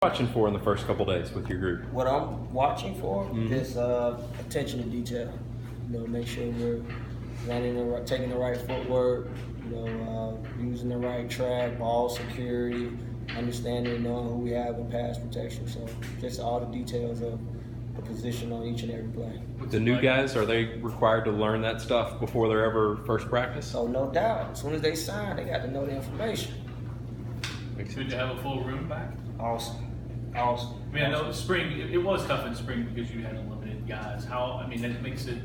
Watching for in the first couple days with your group? What I'm watching for is attention to detail. Make sure we're taking the right footwork. Using the right track, ball security, understanding and knowing who we have in pass protection. So just all the details of the position on each and every play. The new guys, are they required to learn that stuff before their ever first practice? So no doubt, as soon as they sign, they got to know the information. Good to have a full room back. Awesome. I mean, I know spring, it was tough in spring because you had limited guys. That makes it.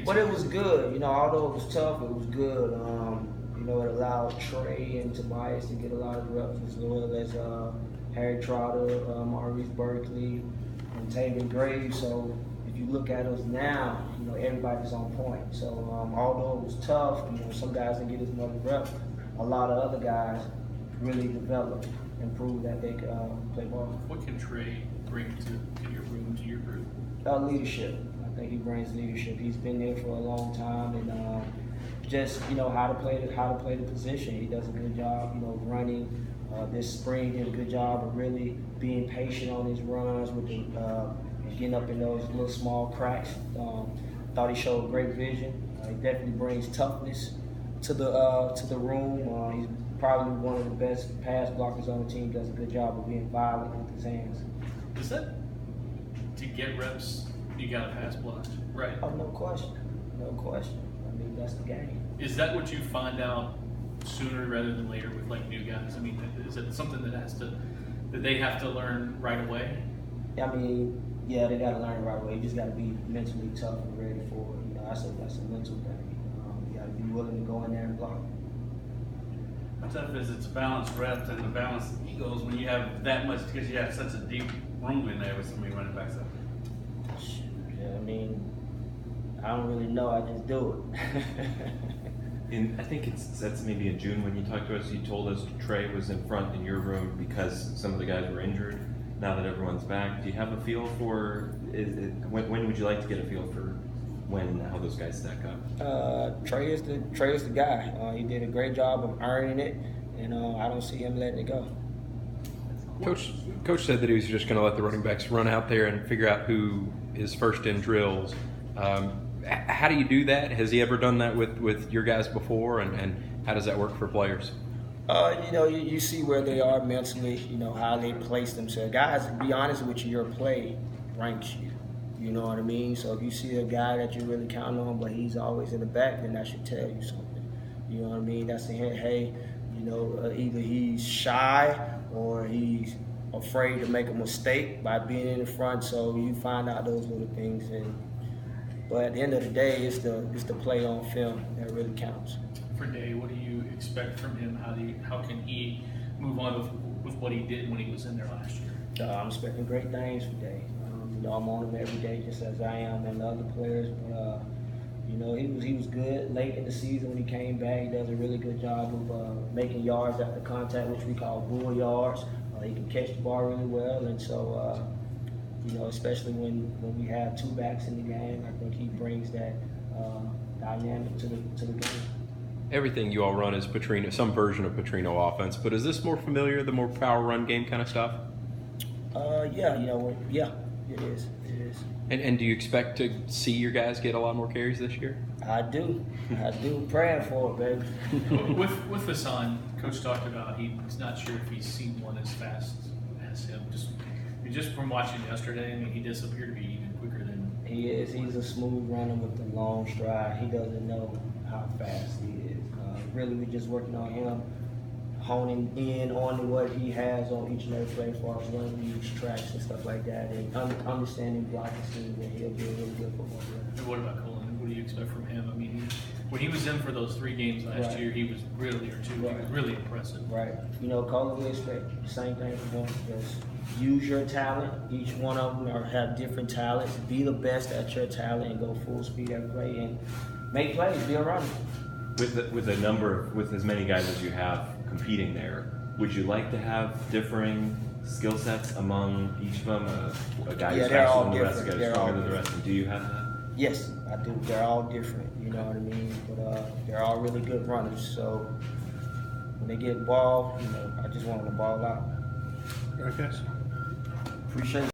But it was good. Although it was tough, it was good. It allowed Trey and Tobias to get a lot of reps, as well as Harry Trotter, Maurice Berkeley, and Taven Graves. So if you look at us now, everybody's on point. So although it was tough, some guys didn't get as much reps, a lot of other guys really developed and proved that they could play ball. What can Trey bring to your room, to your group? Leadership. I think he brings leadership. He's been there for a long time, and just how to play the position. He does a good job, running. This spring, he did a good job of really being patient on his runs with getting up in those little small cracks. Thought he showed great vision. He definitely brings toughness to the room. He's probably one of the best pass blockers on the team. Does a good job of being violent with his hands. Is that to get reps? You got to pass block, right? Oh, no question. I mean, that's the game. Is that what you find out sooner rather than later with new guys? I mean, is it something that they have to learn right away? I mean, yeah, they got to learn right away. You just got to be mentally tough and ready for it. That's a mental thing. You got to be willing to go in there and block. How tough is it to balance reps and to balance egos when you have that much, because you have such a deep room in there with so many running backs up? Yeah, I mean, I don't really know. I just do it. I think that's maybe in June when you talked to us. You told us Trey was in front in your room because some of the guys were injured. Now that everyone's back, do you have a feel for when would you like to get a feel for how those guys stack up? Trey is the guy. He did a great job of earning it, and I don't see him letting it go. Coach said that he was just going to let the running backs run out there and figure out who is first in drills. How do you do that? Has he ever done that with your guys before, and how does that work for players? You see where they are mentally, how they place themselves. Guys, to be honest with you, your play ranks you. You know what I mean? So if you see a guy that you really count on, but he's always in the back, then that should tell you something. You know what I mean? That's a hint. Hey, either he's shy or he's afraid to make a mistake by being in the front. So you find out those little things. But at the end of the day, it's the play on film that really counts. For Day, what do you expect from him? How can he move on with what he did when he was in there last year? I'm expecting great things for Day. I'm on him every day, just as I am and the other players. But he was good late in the season when he came back. He does a really good job of making yards after contact, which we call bull yards. He can catch the ball really well, and so especially when we have two backs in the game, I think he brings that dynamic to the game. Everything you all run is Petrino, some version of Petrino offense, but is this more familiar, the more power run game kind of stuff? Yeah, it is. And do you expect to see your guys get a lot more carries this year? I do. Praying for it, baby. with Hassan, Coach talked about he's not sure if he's seen one as fast as him. Just from watching yesterday, I mean, he does appear to be even quicker than he is. He's a smooth runner with the long stride. He doesn't know how fast he is. Really, we're just working on him, honing in on what he has on each and every play as far as running each tracks and stuff like that, and understanding blocking schemes, and he'll be a really good football player. And what about Colin? What do you expect from him? I mean, when he was in for those 3 games last year, he was really impressive. Right. Colin, we expect the same thing from him. Just use your talent. Each one of them have different talents. Be the best at your talent and go full speed every play and make plays. Be a runner. With as many guys as you have competing there, would you like to have differing skill sets among each of them? A guy who's faster than the rest, a guy who's stronger than the rest. And do you have that? Yes, I do. They're all different. You know what I mean? But they're all really good runners. So when they get involved, I just want them to ball out. All right, guys. Appreciate